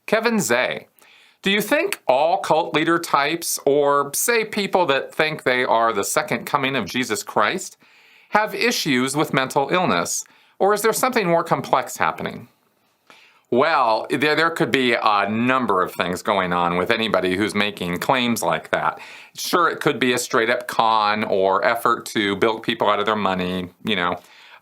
Kevin Zay. Do you think all cult leader types, or say people that think they are the second coming of Jesus Christ, have issues with mental illness? Or is there something more complex happening? Well, there could be a number of things going on with anybody who's making claims like that. Sure, it could be a straight-up con or effort to bilk people out of their money,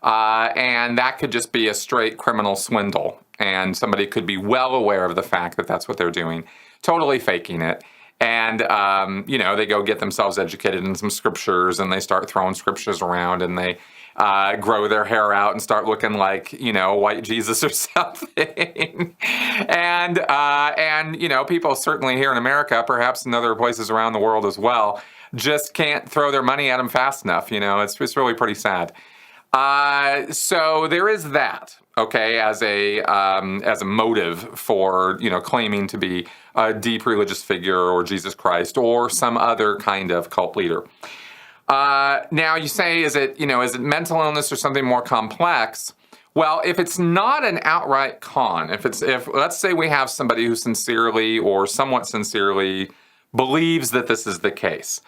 and that could just be a straight criminal swindle. And somebody could be well aware of the fact that that's what they're doing, totally faking it. And, they go get themselves educated in some scriptures, and they start throwing scriptures around, and they grow their hair out and start looking like, white Jesus or something. and people certainly here in America, perhaps in other places around the world as well, just can't throw their money at them fast enough. It's really pretty sad. So there is that, okay, as a motive for, claiming to be a deep religious figure or Jesus Christ or some other kind of cult leader. Now you say, is it mental illness or something more complex? Well, if it's not an outright con, if let's say we have somebody who sincerely or somewhat sincerely believes that this is the case,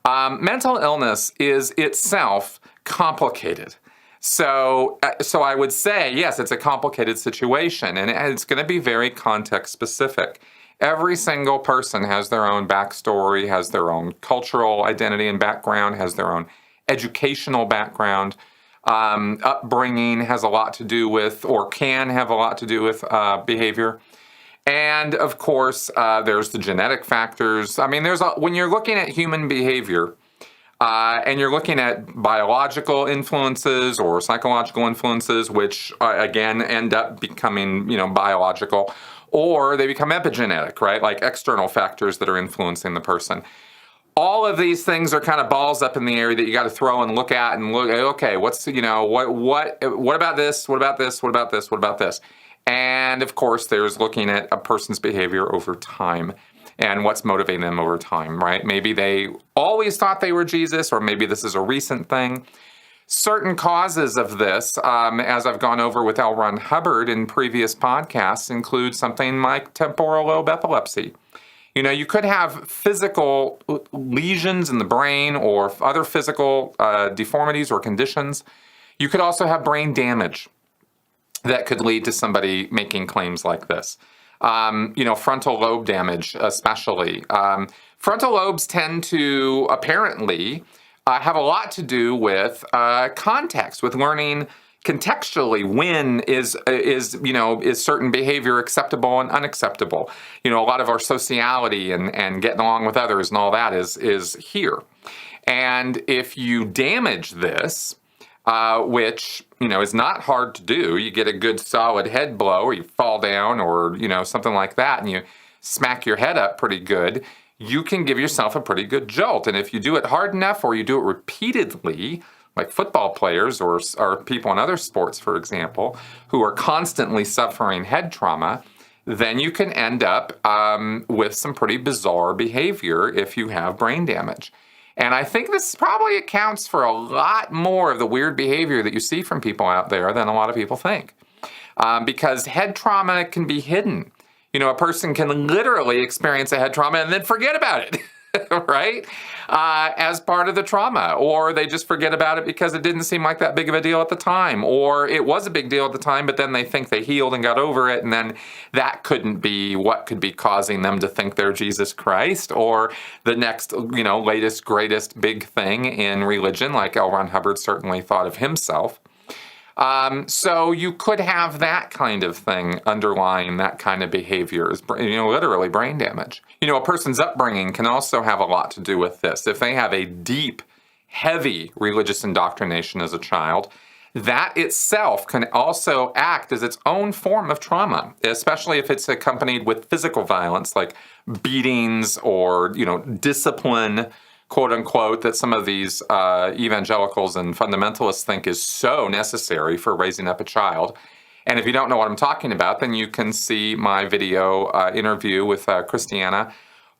mental illness is itself complicated. So I would say, yes, it's a complicated situation, and it's going to be very context specific. Every single person has their own backstory, has their own cultural identity and background, has their own educational background. Upbringing has a lot to do with, or can have a lot to do with, behavior. And of course, there's the genetic factors. I mean, when you're looking at human behavior, and you're looking at biological influences or psychological influences, which again end up becoming, biological, or they become epigenetic, right? Like external factors that are influencing the person. All of these things are kind of balls up in the air that you got to throw and look at and look. Okay, what's what about this? What about this? What about this? What about this? And of course, there's looking at a person's behavior over time and what's motivating them over time, right? Maybe they always thought they were Jesus, or maybe this is a recent thing. Certain causes of this, as I've gone over with L. Ron Hubbard in previous podcasts, include something like temporal lobe epilepsy. You could have physical lesions in the brain or other physical deformities or conditions. You could also have brain damage that could lead to somebody making claims like this. Frontal lobe damage especially. Frontal lobes tend to apparently have a lot to do with context, with learning contextually when is certain behavior acceptable and unacceptable. A lot of our sociality and getting along with others and all that is here. And if you damage this, which, is not hard to do, you get a good solid head blow, or you fall down, or, something like that, and you smack your head up pretty good, you can give yourself a pretty good jolt. And if you do it hard enough, or you do it repeatedly, like football players or people in other sports, for example, who are constantly suffering head trauma, then you can end up with some pretty bizarre behavior if you have brain damage. And I think this probably accounts for a lot more of the weird behavior that you see from people out there than a lot of people think. Because head trauma can be hidden. A person can literally experience a head trauma and then forget about it, right? As part of the trauma. Or they just forget about it because it didn't seem like that big of a deal at the time. Or it was a big deal at the time, but then they think they healed and got over it, and then that couldn't be what could be causing them to think they're Jesus Christ or the next, latest, greatest big thing in religion, like L. Ron Hubbard certainly thought of himself. So you could have that kind of thing underlying that kind of behavior, is literally brain damage. A person's upbringing can also have a lot to do with this. If they have a deep, heavy religious indoctrination as a child, that itself can also act as its own form of trauma, especially if it's accompanied with physical violence, like beatings or, discipline, quote unquote, that some of these evangelicals and fundamentalists think is so necessary for raising up a child. And if you don't know what I'm talking about, then you can see my video interview with Christiana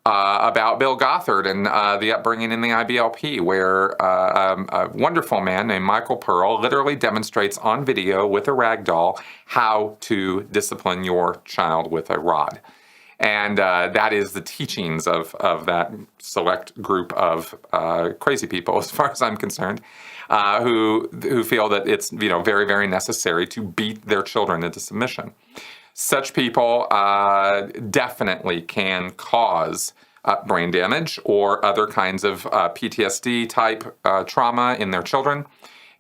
about Bill Gothard and the upbringing in the IBLP, where a wonderful man named Michael Pearl literally demonstrates on video with a rag doll how to discipline your child with a rod. And that is the teachings of that select group of crazy people, as far as I'm concerned, who feel that it's very, very necessary to beat their children into submission. Such people definitely can cause brain damage or other kinds of PTSD type trauma in their children,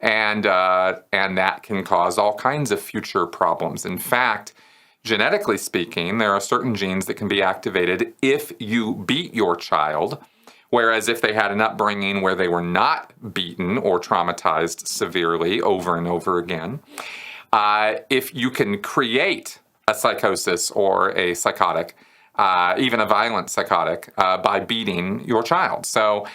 and that can cause all kinds of future problems. In fact, genetically speaking, there are certain genes that can be activated if you beat your child, whereas if they had an upbringing where they were not beaten or traumatized severely over and over again, if you can create a psychosis or a psychotic, even a violent psychotic, by beating your child. So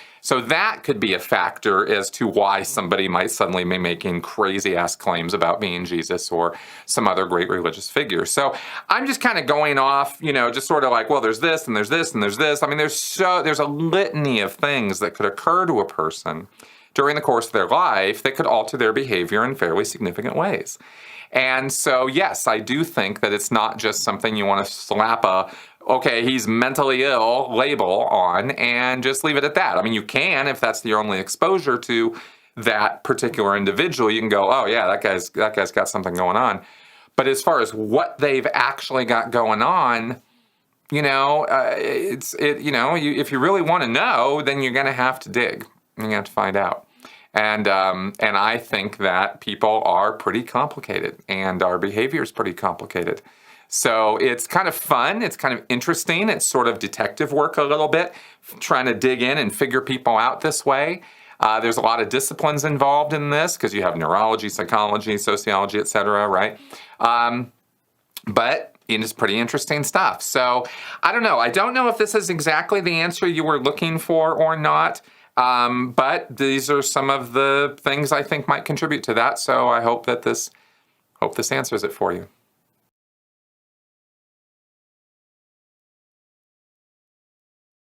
that could be a factor as to why somebody might suddenly be making crazy-ass claims about being Jesus or some other great religious figure. So I'm just kind of going off, just sort of like, well, there's this, and there's this, and there's this. I mean, there's a litany of things that could occur to a person during the course of their life that could alter their behavior in fairly significant ways. So, yes, I do think that it's not just something you want to slap okay, he's mentally ill label on and just leave it at that. I mean, you can, if that's your only exposure to that particular individual, you can go, oh yeah, that guy's got something going on. But as far as what they've actually got going on, if you really want to know, then you're going to have to dig. You're going to have to find out. And I think that people are pretty complicated, and our behavior is pretty complicated. So it's kind of fun. It's kind of interesting. It's sort of detective work a little bit, trying to dig in and figure people out this way. There's a lot of disciplines involved in this because you have neurology, psychology, sociology, et cetera, right? But it is pretty interesting stuff. So I don't know. I don't know if this is exactly the answer you were looking for or not. But these are some of the things I think might contribute to that. So I hope that this answers it for you.